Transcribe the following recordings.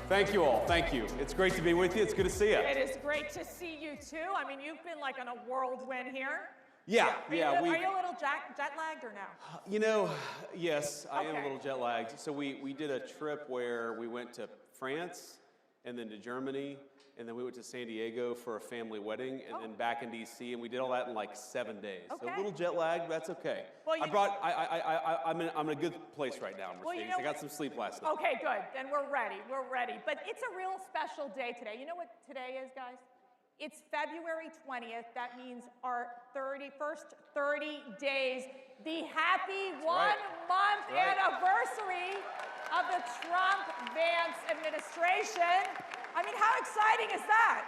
Thank you all. Thank you. It's great to be with you. It's good to see you. It is great to see you too. I mean, you've been like on a whirlwind here. Yeah. Are you a little jet lagged or no? You know, yes, I am Okay. a little jet lagged. So we did a trip where we went to France and then to Germany, and then we went to San Diego for a family wedding, and then back in DC, and we did all that in like 7 days. So a little jet lagged, but that's okay. Well, I'm in a good place right now, Mercedes. Well, you know I got some sleep last night. Okay, good. Then we're ready. We're ready. But it's a real special day today. You know what today is, guys? It's February 20th. That means our first 30 days, the happy one-month anniversary of the Trump-Vance administration. I mean, how exciting is that?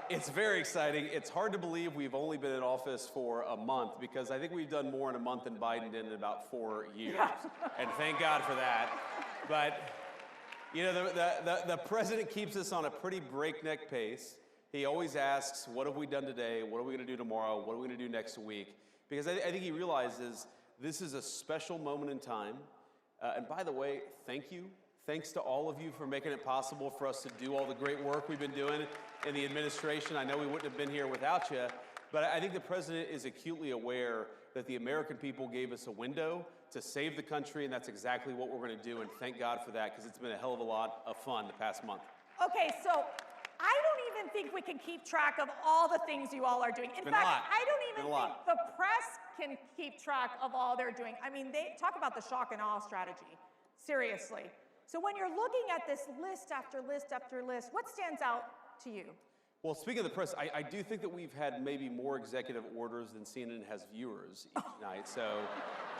It's very exciting. It's hard to believe we've only been in office for a month, because I think we've done more in a month than Biden did in about 4 years. Yeah. And thank God for that. But you know, the president keeps us on a pretty breakneck pace. He always asks, what have we done today? What are we going to do tomorrow? What are we going to do next week? Because I think he realizes this is a special moment in time. And by the way, thank you. Thanks to all of you for making it possible for us to do all the great work we've been doing in the administration. I know we wouldn't have been here without you, but I think the president is acutely aware that the American people gave us a window to save the country, and that's exactly what we're going to do, and thank God for that, because it's been a hell of a lot of fun the past month. Okay, so I don't even think we can keep track of all the things you all are doing. In fact, I don't even think the press can keep track of all they're doing. I mean, they talk about the shock and awe strategy. Seriously. So when you're looking at this list after list after list, what stands out to you? Well, speaking of the press, I do think that we've had maybe more executive orders than CNN has viewers each night. So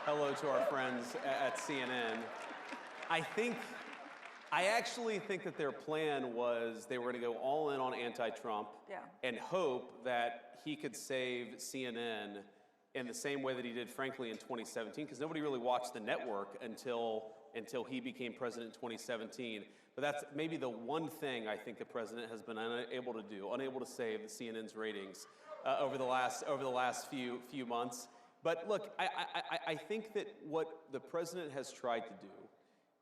hello to our friends at CNN. I actually think that their plan was they were going to go all in on anti-Trump and hope that he could save CNN in the same way that he did, frankly, in 2017, because nobody really watched the network until he became president in 2017. But that's maybe the one thing I think the president has been unable to do, unable to save the CNN's ratings over the last few months. But look, I think that what the president has tried to do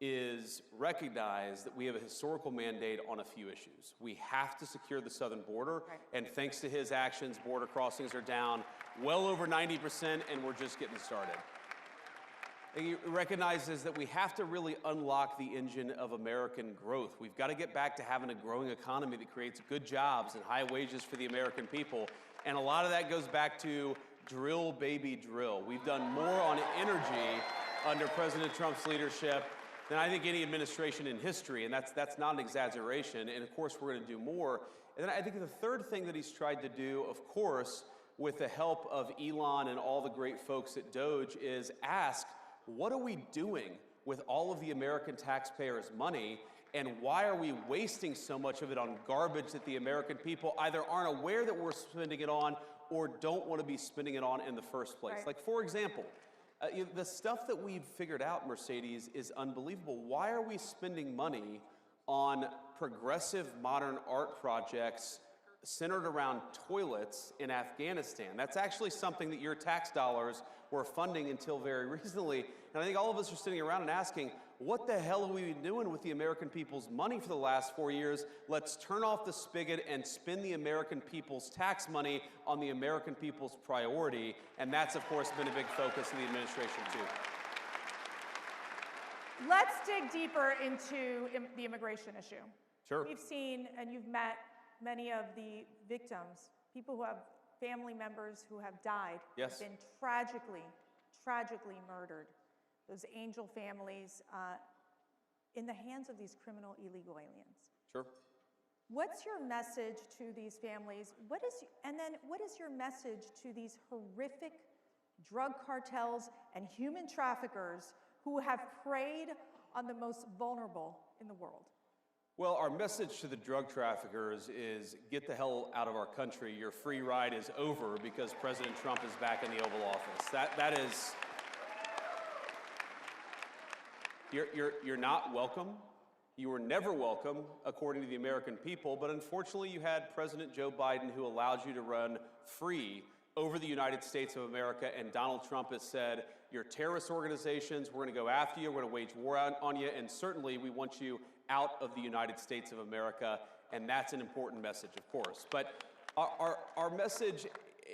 is recognize that we have a historical mandate on a few issues. We have to secure the southern border, and thanks to his actions, border crossings are down well over 90%, and we're just getting started. He recognizes that we have to really unlock the engine of American growth. We've got to get back to having a growing economy that creates good jobs and high wages for the American people. And a lot of that goes back to drill, baby, drill. We've done more on energy under President Trump's leadership than I think any administration in history, and that's not an exaggeration. And of course, we're going to do more. And then I think the third thing that he's tried to do, of course, with the help of Elon and all the great folks at Doge, is ask, what are we doing with all of the American taxpayers' money, and why are we wasting so much of it on garbage that the American people either aren't aware that we're spending it on or don't want to be spending it on in the first place? Like, for example, the stuff that we've figured out, Mercedes, is unbelievable. Why are we spending money on progressive modern art projects centered around toilets in Afghanistan? That's actually something that your tax dollars were funding until very recently. And I think all of us are sitting around and asking, what the hell have we been doing with the American people's money for the last 4 years? Let's turn off the spigot and spend the American people's tax money on the American people's priority. And that's, of course, been a big focus of the administration, too. Let's dig deeper into the immigration issue. Sure. We've seen, and you've met many of the victims, people who have family members who have died, have been tragically murdered. Those angel families in the hands of these criminal illegal aliens. Sure. What's your message to these families? What is your message to these horrific drug cartels and human traffickers who have preyed on the most vulnerable in the world? Well, our message to the drug traffickers is get the hell out of our country. Your free ride is over because President Trump is back in the Oval Office. That is, you're not welcome. You were never welcome, according to the American people, but unfortunately you had President Joe Biden, who allowed you to run free over the United States of America, and Donald Trump has said, You're terrorist organizations. We're going to go after you. We're going to wage war on you. And certainly, we want you out of the United States of America. And that's an important message, of course. But our message,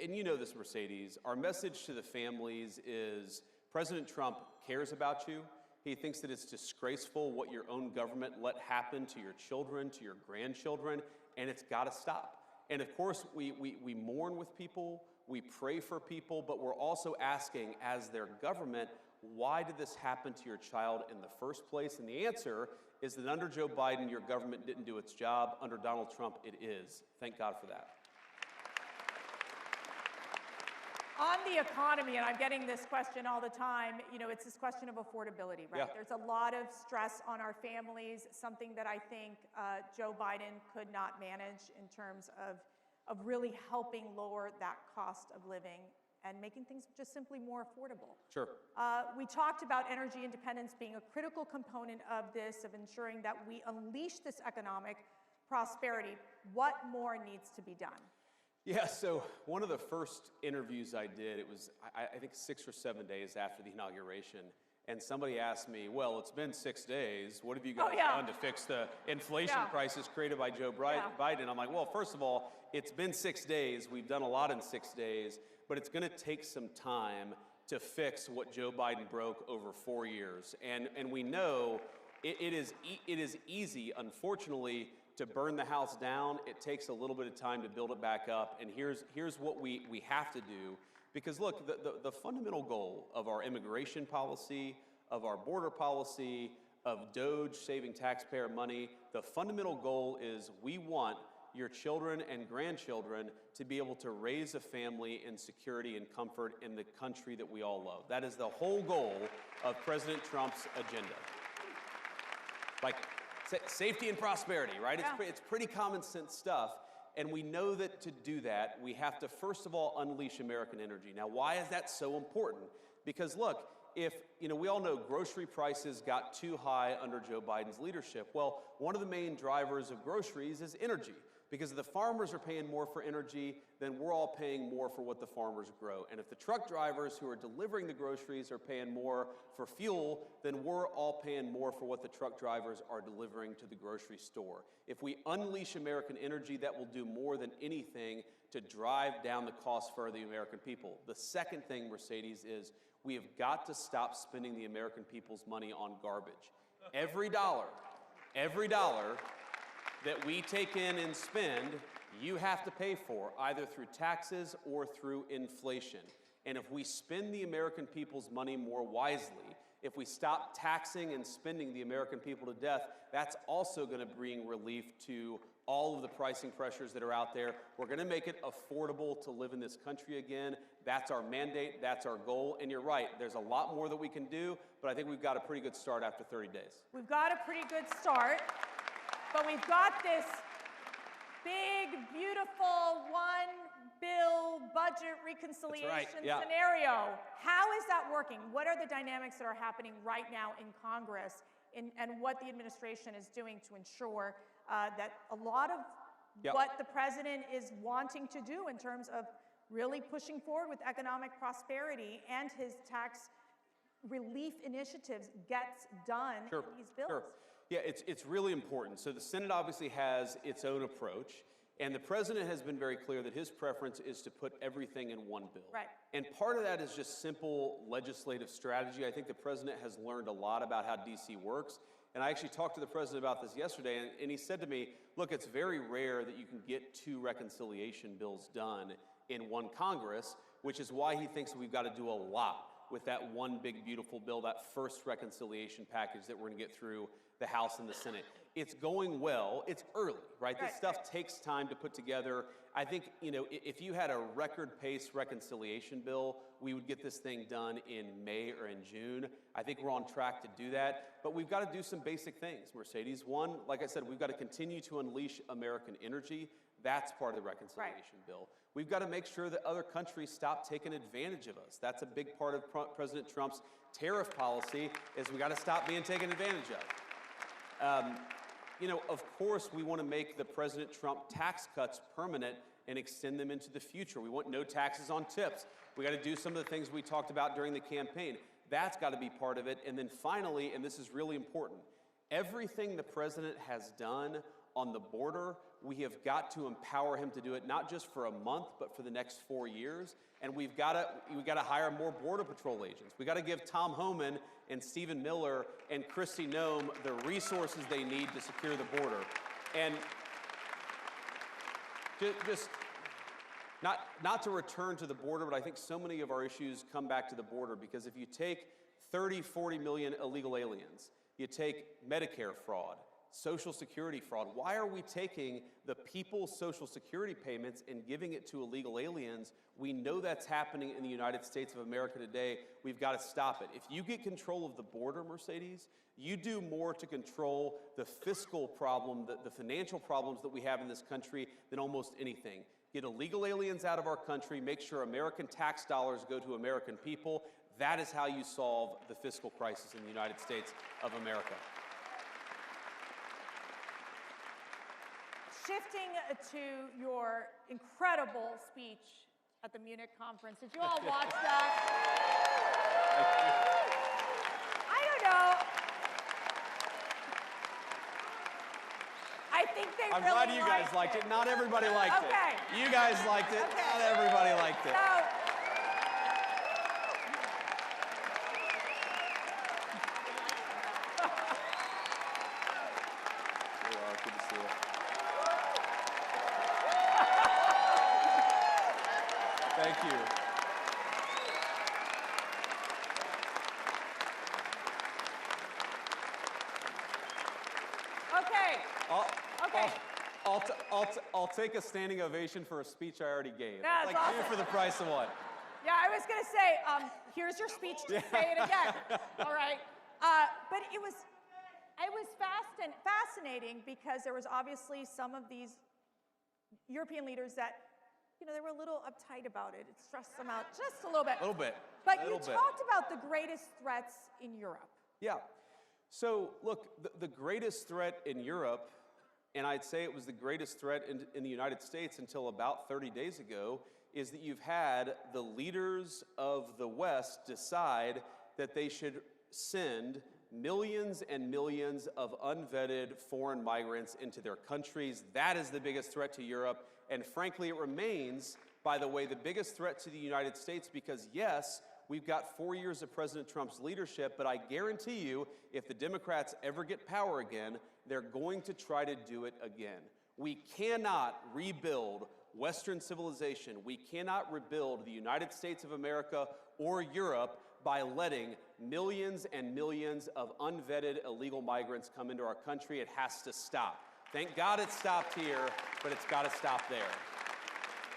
and you know this, Mercedes, our message to the families is President Trump cares about you. He thinks that it's disgraceful what your own government let happen to your children, to your grandchildren, and it's got to stop. And of course, we mourn with people, we pray for people, but we're also asking, as their government, why did this happen to your child in the first place? And the answer is that under Joe Biden, your government didn't do its job. Under Donald Trump, it is. Thank God for that. On the economy, and I'm getting this question all the time, you know, it's this question of affordability, right? Yeah. There's a lot of stress on our families, something that I think Joe Biden could not manage in terms of really helping lower that cost of living and making things just simply more affordable. Sure. We talked about energy independence being a critical component of this, of ensuring that we unleash this economic prosperity. What more needs to be done? Yeah, so one of the first interviews I did, it was, I think 6 or 7 days after the inauguration, and somebody asked me, well, it's been 6 days, what have you guys done to fix the inflation crisis created by Joe Biden? I'm like, well, first of all, it's been 6 days, we've done a lot in 6 days, but it's gonna take some time to fix what Joe Biden broke over 4 years. And we know it is easy, unfortunately, to burn the house down. It takes a little bit of time to build it back up. And here's what we have to do. Because look, the fundamental goal of our immigration policy, of our border policy, of DOGE saving taxpayer money, the fundamental goal is we want your children and grandchildren to be able to raise a family in security and comfort in the country that we all love. That is the whole goal of President Trump's agenda. Like, safety and prosperity, right? Yeah. It's pretty common sense stuff. And we know that to do that, we have to, first of all, unleash American energy. Now, why is that so important? Because look, if, you know, we all know grocery prices got too high under Joe Biden's leadership. Well, one of the main drivers of groceries is energy. Because if the farmers are paying more for energy, then we're all paying more for what the farmers grow. And if the truck drivers who are delivering the groceries are paying more for fuel, then we're all paying more for what the truck drivers are delivering to the grocery store. If we unleash American energy, that will do more than anything to drive down the cost for the American people. The second thing, Mercedes, is we have got to stop spending the American people's money on garbage. Every dollar that we take in and spend, you have to pay for, either through taxes or through inflation. And if we spend the American people's money more wisely, if we stop taxing and spending the American people to death, that's also going to bring relief to all of the pricing pressures that are out there. We're going to make it affordable to live in this country again. That's our mandate, that's our goal. And you're right, there's a lot more that we can do, but I think we've got a pretty good start after 30 days. We've got a pretty good start. But we've got this big, beautiful one-bill budget reconciliation scenario. How is that working? What are the dynamics that are happening right now in Congress and what the administration is doing to ensure that a lot of what the president is wanting to do in terms of really pushing forward with economic prosperity and his tax relief initiatives gets done in these bills? Sure. Yeah, it's really important. So the Senate obviously has its own approach, and the president has been very clear that his preference is to put everything in one bill. Right. And part of that is just simple legislative strategy. I think the president has learned a lot about how DC works. And I actually talked to the president about this yesterday, and he said to me, look, it's very rare that you can get 2 reconciliation bills done in one Congress, which is why he thinks we've got to do a lot with that one big, beautiful bill, that first reconciliation package that we're going to get through the House and the Senate. It's going well. It's early, right? This stuff takes time to put together. I think, you know, if you had a record pace reconciliation bill, we would get this thing done in May or in June. I think we're on track to do that. But we've got to do some basic things, Mercedes. One, like I said, we've got to continue to unleash American energy. That's part of the reconciliation bill. We've got to make sure that other countries stop taking advantage of us. That's a big part of President Trump's tariff policy, is we got to stop being taken advantage of. You know, of course, we want to make the President Trump tax cuts permanent and extend them into the future. We want no taxes on tips. We got to do some of the things we talked about during the campaign. That's got to be part of it. And then finally, and this is really important, everything the president has done on the border, we have got to empower him to do it, not just for a month, but for the next 4 years. And we've got to hire more Border Patrol agents. We've got to give Tom Homan and Stephen Miller and Kristi Noem the resources they need to secure the border. And just not to return to the border, but I think so many of our issues come back to the border, because if you take 30, 40 million illegal aliens, you take Medicare fraud, Social Security fraud. Why are we taking the people's Social Security payments and giving it to illegal aliens? We know that's happening in the United States of America today. We've got to stop it. If you get control of the border, Mercedes, you do more to control the fiscal problem, the financial problems that we have in this country than almost anything. Get illegal aliens out of our country, make sure American tax dollars go to American people. That is how you solve the fiscal crisis in the United States of America. Shifting to your incredible speech at the Munich conference. Did you all watch that? I don't know. I think they I'm really glad you guys liked it. Not everybody liked it. You guys liked it. Okay. Not everybody liked it. So, Good to see you. Thank you. okay. I'll take a standing ovation for a speech I already gave. That's like awesome. two for the price of one. Yeah, I was going to say, here's your speech to say it again. All right. But it was fascinating because there was obviously some of these European leaders that, they were a little uptight about it. It stressed them out just a little bit. A little bit. But you talked about the greatest threats in Europe. Yeah. So, look, the greatest threat in Europe, and I'd say it was the greatest threat in the United States until about 30 days ago, is that you've had the leaders of the West decide that they should send millions and millions of unvetted foreign migrants into their countries. That is the biggest threat to Europe. And frankly, it remains, by the way, the biggest threat to the United States because, yes, we've got 4 years of President Trump's leadership, but I guarantee you, if the Democrats ever get power again, they're going to try to do it again. We cannot rebuild Western civilization. We cannot rebuild the United States of America or Europe by letting millions and millions of unvetted illegal migrants come into our country. It has to stop. Thank God it stopped here, but it's got to stop there.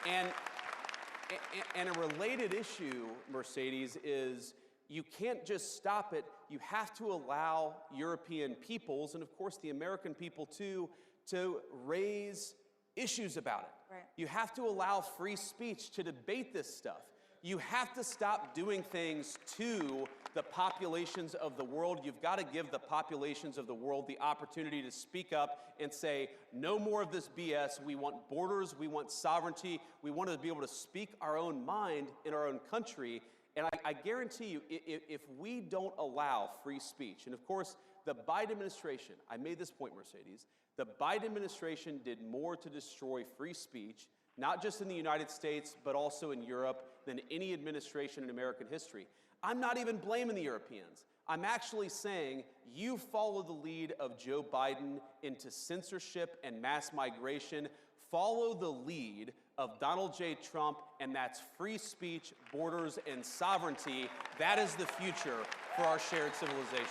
And a related issue, Mercedes, is you can't just stop it. You have to allow European peoples, and of course the American people too, to raise issues about it. Right. You have to allow free speech to debate this stuff. You have to stop doing things to the populations of the world. You've got to give the populations of the world the opportunity to speak up and say, no more of this BS. We want borders. We want sovereignty. We want to be able to speak our own mind in our own country. And I guarantee you, if we don't allow free speech, and of course, the Biden administration, I made this point, Mercedes, the Biden administration did more to destroy free speech, not just in the United States, but also in Europe, than any administration in American history. I'm not even blaming the Europeans. I'm actually saying you follow the lead of Joe Biden into censorship and mass migration. Follow the lead of Donald J. Trump, and that's free speech, borders, and sovereignty. That is the future for our shared civilization.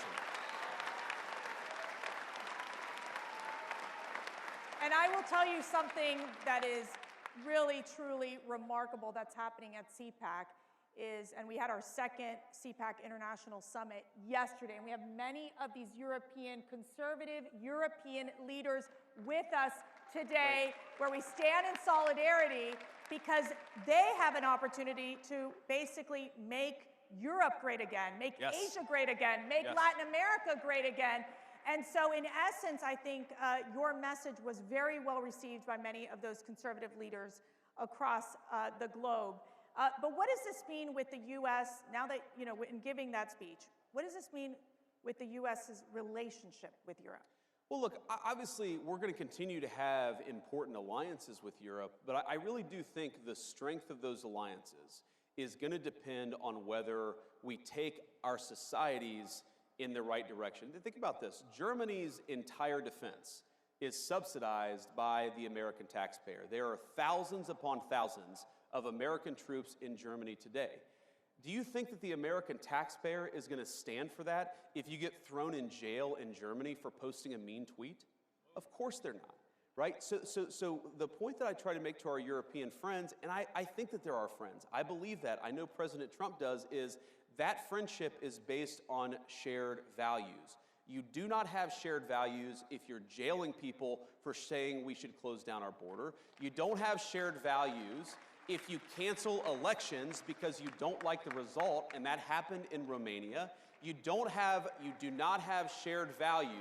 And I will tell you something that is really, truly remarkable that's happening at CPAC is, and we had our second CPAC International Summit yesterday, and we have many of these conservative European leaders with us today, where we stand in solidarity because they have an opportunity to basically make Europe great again, make Asia great again, make Latin America great again. And so in essence, I think your message was very well received by many of those conservative leaders across the globe. But what does this mean with the U.S., now that, you know, in giving that speech, what does this mean with the U.S.'s relationship with Europe? Well, look, obviously, we're going to continue to have important alliances with Europe, but I really do think the strength of those alliances is going to depend on whether we take our societies in the right direction. Think about this. Germany's entire defense is subsidized by the American taxpayer. There are thousands upon thousands of American troops in Germany today. Do you think that the American taxpayer is going to stand for that if you get thrown in jail in Germany for posting a mean tweet? Of course they're not, right? So the point that I try to make to our European friends, and I think that they're our friends, I believe that, I know President Trump does, is that friendship is based on shared values. You do not have shared values if you're jailing people for saying we should close down our border. You don't have shared values if you cancel elections because you don't like the result, and that happened in Romania. You do not have shared values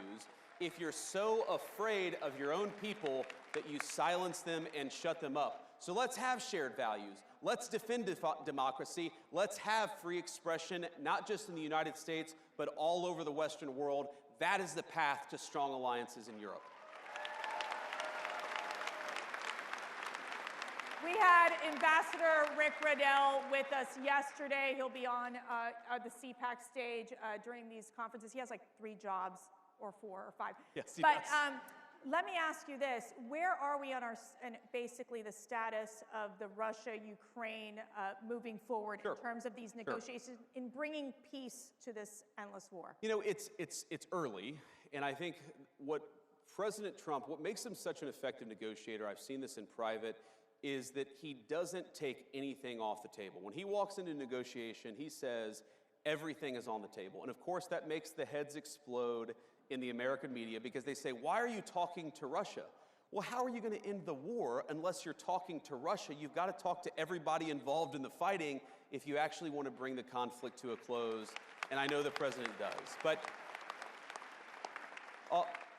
if you're so afraid of your own people that you silence them and shut them up. So let's have shared values. Let's defend democracy. Let's have free expression, not just in the United States, but all over the Western world. That is the path to strong alliances in Europe. We had Ambassador Rick Riddell with us yesterday. He'll be on the CPAC stage during these conferences. He has like 3 jobs, or 4 or 5. Yes, he but does. Let me ask you this. Where are we on basically the status of the Russia-Ukraine moving forward in terms of these negotiations in bringing peace to this endless war? You know, it's early, and I think what President Trump, what makes him such an effective negotiator, I've seen this in private, is that he doesn't take anything off the table. When he walks into negotiation, he says everything is on the table. And of course, that makes the heads explode in the American media because they say, why are you talking to Russia? Well, how are you going to end the war unless you're talking to Russia? You've got to talk to everybody involved in the fighting if you actually want to bring the conflict to a close. And I know the president does. But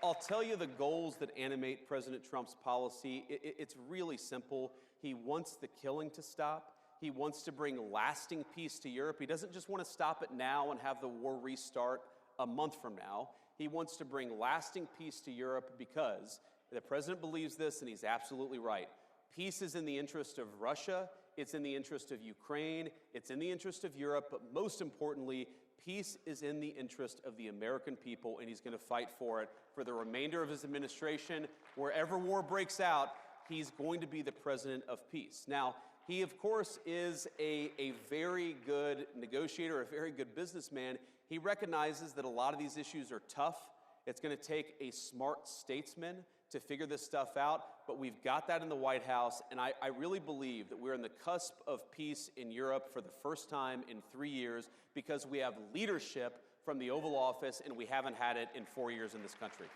I'll tell you the goals that animate President Trump's policy. It's really simple. He wants the killing to stop. He wants to bring lasting peace to Europe. He doesn't just want to stop it now and have the war restart a month from now. He wants to bring lasting peace to Europe because the president believes this, and he's absolutely right. Peace is in the interest of Russia. It's in the interest of Ukraine. It's in the interest of Europe. But most importantly, peace is in the interest of the American people, and he's going to fight for it for the remainder of his administration. Wherever war breaks out, he's going to be the president of peace. Now, he, of course, is a very good negotiator, a very good businessman. He recognizes that a lot of these issues are tough. It's going to take a smart statesman to figure this stuff out, but we've got that in the White House, and I really believe that we're on the cusp of peace in Europe for the first time in 3 years because we have leadership from the Oval Office, and we haven't had it in 4 years in this country.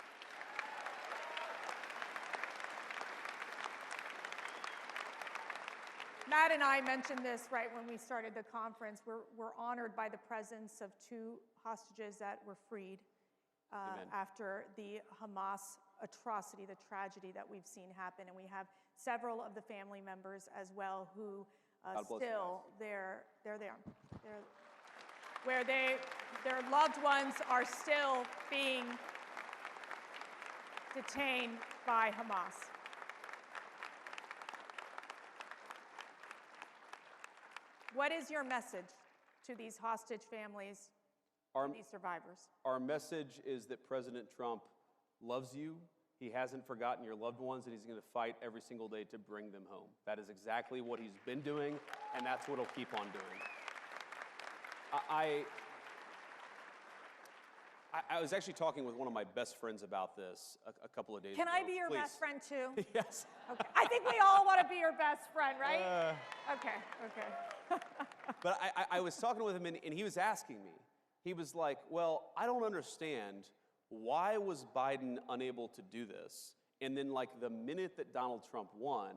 Matt and I mentioned this right when we started the conference. We're honored by the presence of 2 hostages that were freed after the Hamas atrocity, the tragedy that we've seen happen. And we have several of the family members as well who still, they're there. Where their loved ones are still being detained by Hamas. What is your message to these hostage families, these survivors? Our message is that President Trump loves you. He hasn't forgotten your loved ones, and he's going to fight every single day to bring them home. That is exactly what he's been doing, and that's what he'll keep on doing. I was actually talking with one of my best friends about this a couple of days ago. Can I be your best friend too? Yes. Okay. I think we all want to be your best friend, right? Okay. But I was talking with him, and he was asking me. He was like, well, I don't understand. Why was Biden unable to do this? And then, like, the minute that Donald Trump won,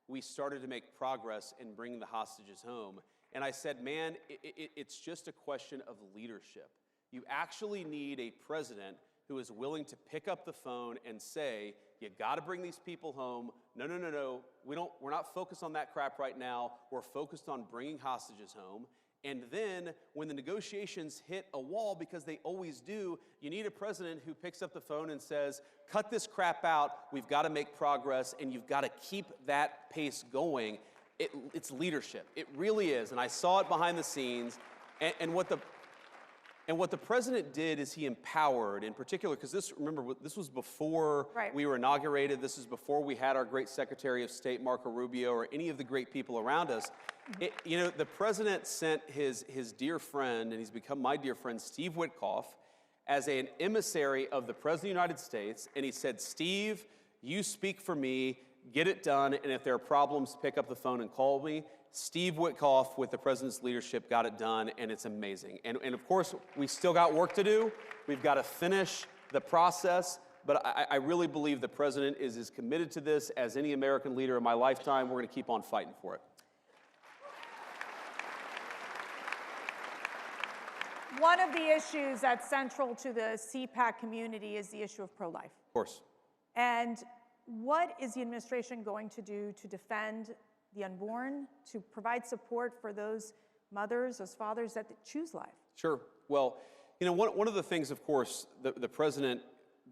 we started to make progress in bringing the hostages home. And I said, man, it's just a question of leadership. You actually need a president who is willing to pick up the phone and say, you got to bring these people home. No. We're not focused on that crap right now. We're focused on bringing hostages home. And then when the negotiations hit a wall, because they always do, you need a president who picks up the phone and says, cut this crap out. We've got to make progress, and you've got to keep that pace going. It's leadership. It really is. And I saw it behind the scenes. And what the president did is he empowered, in particular, because this was before we were inaugurated. This is before we had our great Secretary of State, Marco Rubio, or any of the great people around us. The president sent his dear friend, and he's become my dear friend, Steve Witkoff, as an emissary of the President of the United States. And he said, Steve, you speak for me, get it done, and if there are problems, pick up the phone and call me. Steve Witkoff, with the president's leadership, got it done, and it's amazing. And of course, we still got work to do. We've got to finish the process, but I really believe the president is as committed to this as any American leader in my lifetime. We're going to keep on fighting for it. One of the issues that's central to the CPAC community is the issue of pro-life. Of course. And what is the administration going to do to defend the unborn, to provide support for those mothers, those fathers that choose life? Sure. Well, one of the things, of course, the president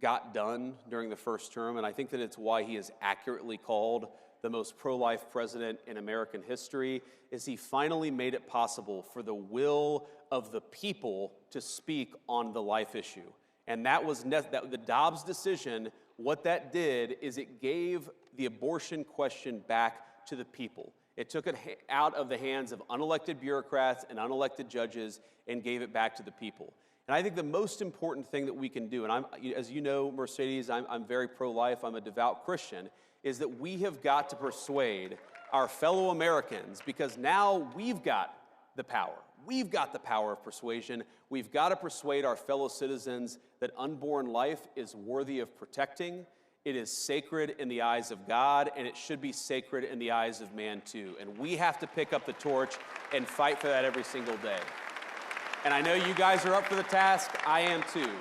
got done during the first term, and I think that it's why he is accurately called the most pro-life president in American history, is he finally made it possible for the will of the people to speak on the life issue. And that was the Dobbs decision. What that did is it gave the abortion question back to the people. It took it out of the hands of unelected bureaucrats and unelected judges and gave it back to the people. And I think the most important thing that we can do, and as you know, Mercedes, I'm very pro-life, I'm a devout Christian, is that we have got to persuade our fellow Americans, because now we've got the power. We've got the power of persuasion. We've got to persuade our fellow citizens that unborn life is worthy of protecting. It is sacred in the eyes of God, and it should be sacred in the eyes of man too. And we have to pick up the torch and fight for that every single day. And I know you guys are up for the task. I am too.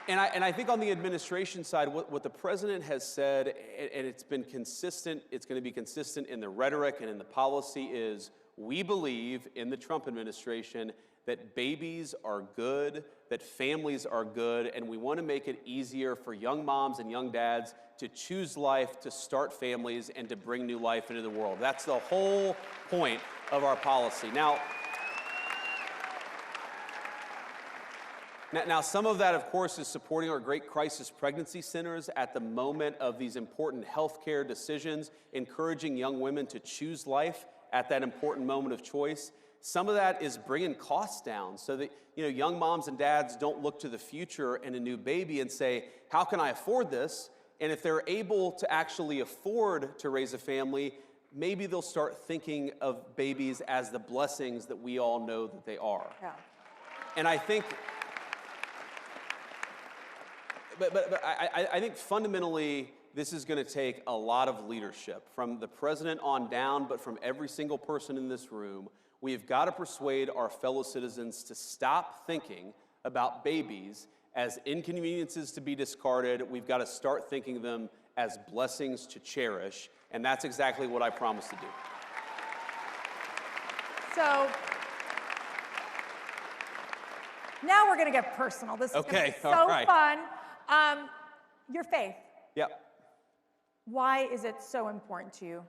And I think on the administration side, what the president has said, and it's been consistent, it's going to be consistent in the rhetoric and in the policy, is we believe in the Trump administration that babies are good, that families are good, and we want to make it easier for young moms and young dads to choose life, to start families, and to bring new life into the world. That's the whole point of our policy. Now, some of that, of course, is supporting our great crisis pregnancy centers at the moment of these important healthcare decisions, encouraging young women to choose life at that important moment of choice. Some of that is bringing costs down so that young moms and dads don't look to the future and a new baby and say, how can I afford this? And if they're able to actually afford to raise a family, maybe they'll start thinking of babies as the blessings that we all know that they are. Yeah. And I think... But I think fundamentally, this is going to take a lot of leadership from the president on down, but from every single person in this room. We've got to persuade our fellow citizens to stop thinking about babies as inconveniences to be discarded. We've got to start thinking of them as blessings to cherish, and that's exactly what I promise to do. So now we're going to get personal. This is going to be so fun. Your faith. Yep. Why is it so important to you?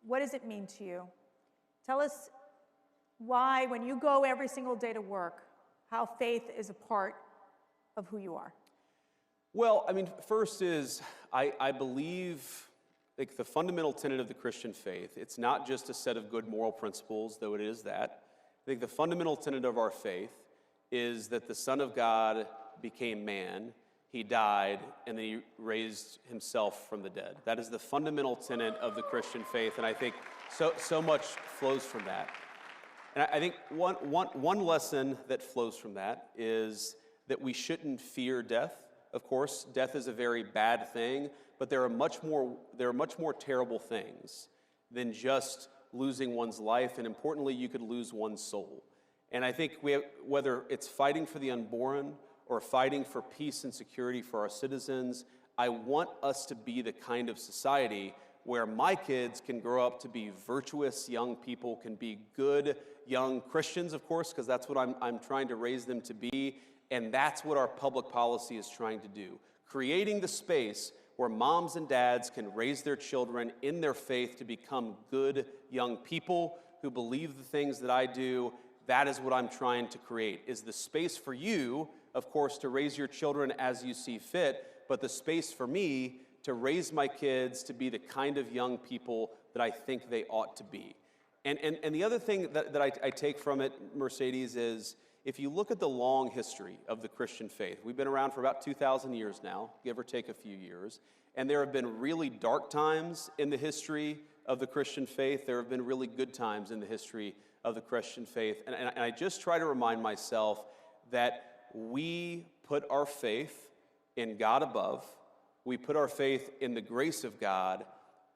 What does it mean to you? Tell us why, when you go every single day to work, how faith is a part of who you are. Well, I mean, first is I believe, like, the fundamental tenet of the Christian faith. It's not just a set of good moral principles, though it is that. I think the fundamental tenet of our faith is that the Son of God became man. He died, and then he raised himself from the dead. That is the fundamental tenet of the Christian faith, and I think so much flows from that. And I think one lesson that flows from that is that we shouldn't fear death. Of course, death is a very bad thing, but there are much more terrible things than just losing one's life, and importantly, you could lose one's soul. And I think whether it's fighting for the unborn, or fighting for peace and security for our citizens. I want us to be the kind of society where my kids can grow up to be virtuous young people, can be good young Christians, of course, because that's what I'm trying to raise them to be, and that's what our public policy is trying to do. Creating the space where moms and dads can raise their children in their faith to become good young people who believe the things that I do. That is what I'm trying to create, is the space for you, of course, to raise your children as you see fit, but the space for me to raise my kids to be the kind of young people that I think they ought to be. And the other thing that I take from it, Mercedes, is if you look at the long history of the Christian faith, we've been around for about 2,000 years now, give or take a few years, and there have been really dark times in the history of the Christian faith. There have been really good times in the history of the Christian faith. And I just try to remind myself that we put our faith in God above, we put our faith in the grace of God,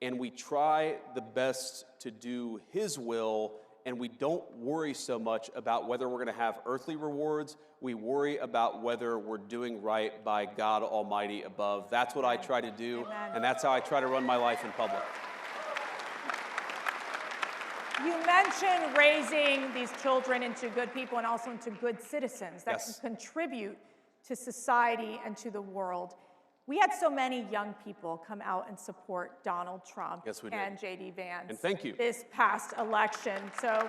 and we try the best to do His will, and we don't worry so much about whether we're going to have earthly rewards. We worry about whether we're doing right by God Almighty above. That's what I try to do, Amen. And that's how I try to run my life in public. You mentioned raising these children into good people and also into good citizens that Yes. can contribute to society and to the world. We had so many young people come out and support Donald Trump Yes, we did. and J.D. Vance And thank you. this past election. So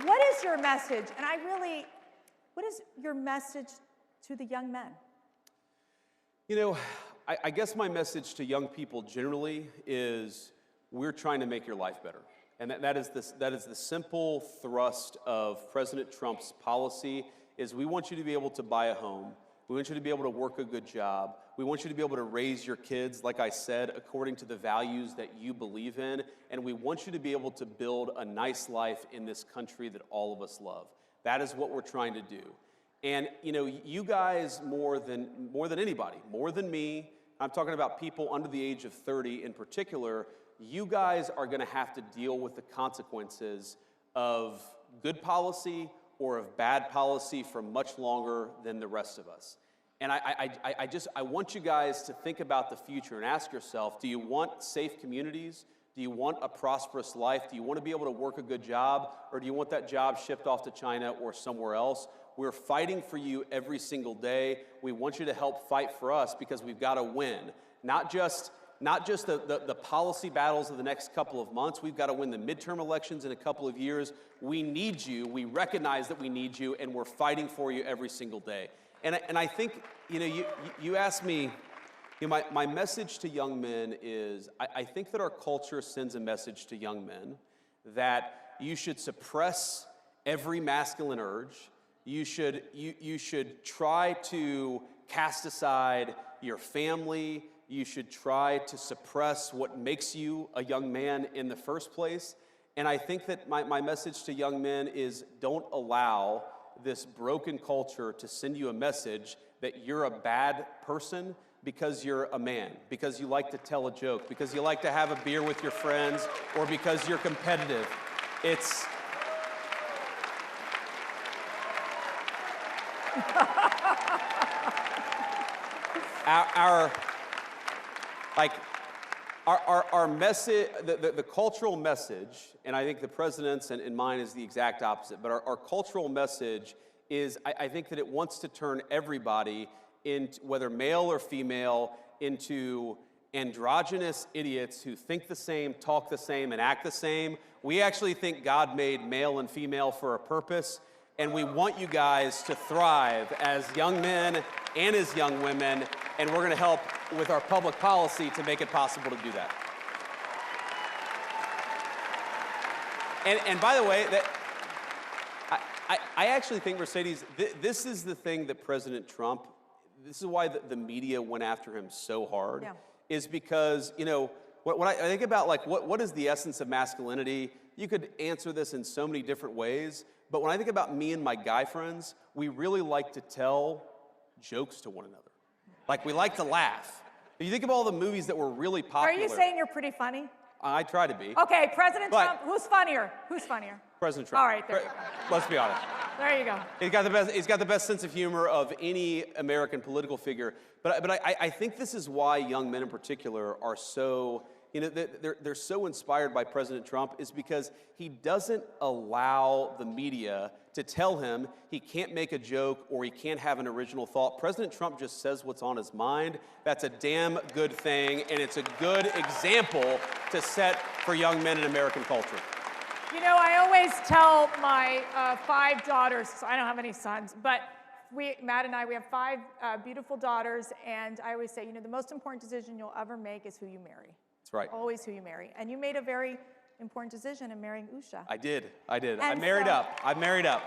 what is your message? And what is your message to the young men? You know, I guess my message to young people generally is we're trying to make your life better. And that is the simple thrust of President Trump's policy is we want you to be able to buy a home. We want you to be able to work a good job. We want you to be able to raise your kids, like I said, according to the values that you believe in. And we want you to be able to build a nice life in this country that all of us love. That is what we're trying to do. And, you know, you guys more than anybody, more than me, I'm talking about people under the age of 30 in particular, you guys are going to have to deal with the consequences of good policy or of bad policy for much longer than the rest of us. And I want you guys to think about the future and ask yourself, do you want safe communities? Do you want a prosperous life? Do you want to be able to work a good job? Or do you want that job shipped off to China or somewhere else? We're fighting for you every single day. We want you to help fight for us because we've got to win. Not just the policy battles of the next couple of months. We've got to win the midterm elections in a couple of years. We need you. We recognize that we need you, and we're fighting for you every single day. And I think, you know, you asked me, you know, my message to young men is I think that our culture sends a message to young men that you should suppress every masculine urge. You should try to cast aside your family. You should try to suppress what makes you a young man in the first place. And I think that my message to young men is don't allow this broken culture to send you a message that you're a bad person because you're a man, because you like to tell a joke, because you like to have a beer with your friends, or because you're competitive. It's... Our message, the cultural message, and I think the president's and mine is the exact opposite, but our cultural message is, I think that it wants to turn everybody, whether male or female, into androgynous idiots who think the same, talk the same, and act the same. We actually think God made male and female for a purpose, and we want you guys to thrive as young men and as young women, and we're going to help with our public policy to make it possible to do that. And by the way, I actually think, Mercedes, this is the thing that President Trump, this is why the media went after him so hard, is because, you know, when I think about, like, what is the essence of masculinity, you could answer this in so many different ways, but when I think about me and my guy friends, we really like to tell jokes to one another. Like, we like to laugh. If you think of all the movies that were really popular. Are you saying you're pretty funny? I try to be. Okay, President Trump, who's funnier? Who's funnier? President Trump. All right, there you go. Let's be honest. There you go. He's got the best sense of humor of any American political figure. But I think this is why young men in particular are so, they're so inspired by President Trump, is because he doesn't allow the media to tell him he can't make a joke or he can't have an original thought. President Trump just says what's on his mind. That's a damn good thing, and it's a good example to set for young men in American culture. I always tell my 5 daughters, so I don't have any sons, but Matt and I, we have 5 beautiful daughters, and I always say, the most important decision you'll ever make is who you marry. That's right. Always who you marry. And you made a very important decision in marrying Usha. I did. And I married up.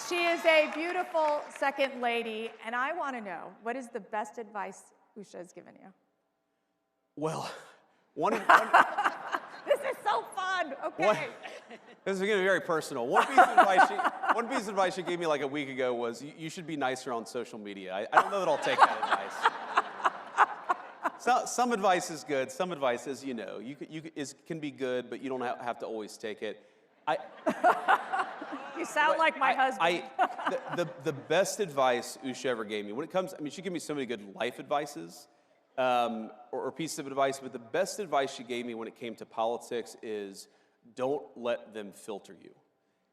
She is a beautiful second lady, and I want to know, what is the best advice Usha has given you? Well, one This is so fun. Okay. This is going to be very personal. One piece of advice she gave me like a week ago was, you should be nicer on social media. I don't know that I'll take that advice. Some advice is good. Some advice is, can be good, but you don't have to always take it. You sound like my husband. The best advice Usha ever gave me, when it comes, she gave me so many good life advices, or pieces of advice, but the best advice she gave me when it came to politics is, don't let them filter you.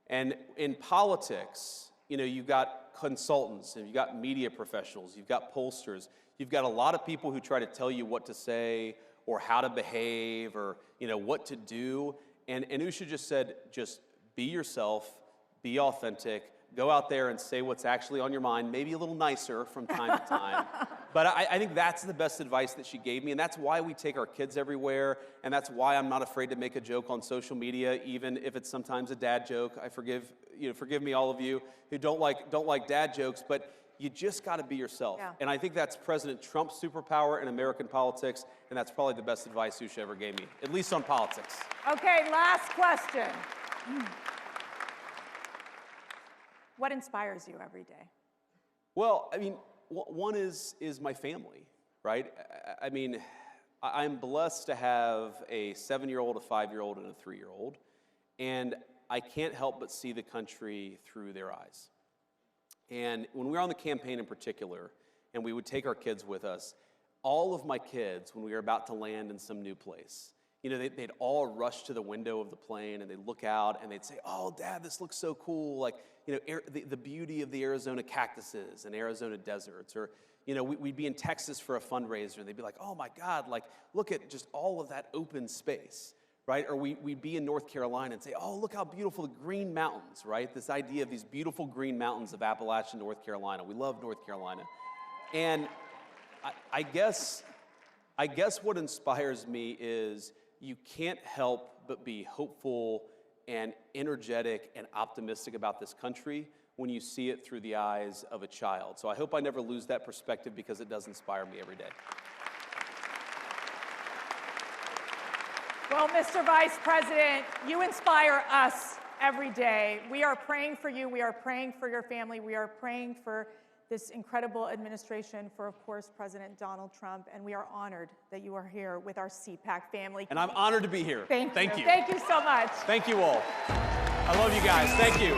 And in politics, you've got consultants, and you've got media professionals, you've got pollsters, you've got a lot of people who try to tell you what to say, or how to behave, or what to do. And Usha just said, just be yourself, be authentic, go out there and say what's actually on your mind, maybe a little nicer from time to time. But I think that's the best advice that she gave me, and that's why we take our kids everywhere, and that's why I'm not afraid to make a joke on social media, even if it's sometimes a dad joke. I forgive me, all of you who don't like dad jokes, but you just got to be yourself. Yeah. And I think that's President Trump's superpower in American politics, and that's probably the best advice Usha ever gave me, at least on politics. Okay, last question. What inspires you every day? Well, one is my family, right? I'm blessed to have a 7-year-old, a 5-year-old, and a 3-year-old, and I can't help but see the country through their eyes. And when we were on the campaign in particular, and we would take our kids with us, all of my kids, when we were about to land in some new place, they'd all rush to the window of the plane, and they'd look out, and they'd say, "Oh, Dad, this looks so cool." Like, the beauty of the Arizona cactuses and Arizona deserts. Or, we'd be in Texas for a fundraiser, and they'd be like, "Oh, my God, like, look at just all of that open space," right? Or we'd be in North Carolina and say, "Oh, look how beautiful the Green Mountains," right? This idea of these beautiful green mountains of Appalachian, North Carolina. We love North Carolina. And I guess what inspires me is you can't help but be hopeful and energetic and optimistic about this country when you see it through the eyes of a child. So I hope I never lose that perspective, because it does inspire me every day. Well, Mr. Vice President, you inspire us every day. We are praying for you. We are praying for your family. We are praying for this incredible administration, for, of course, President Donald Trump, and we are honored that you are here with our CPAC family. And I'm honored to be here. Thank you. Thank you so much. Thank you all. I love you guys. Thank you.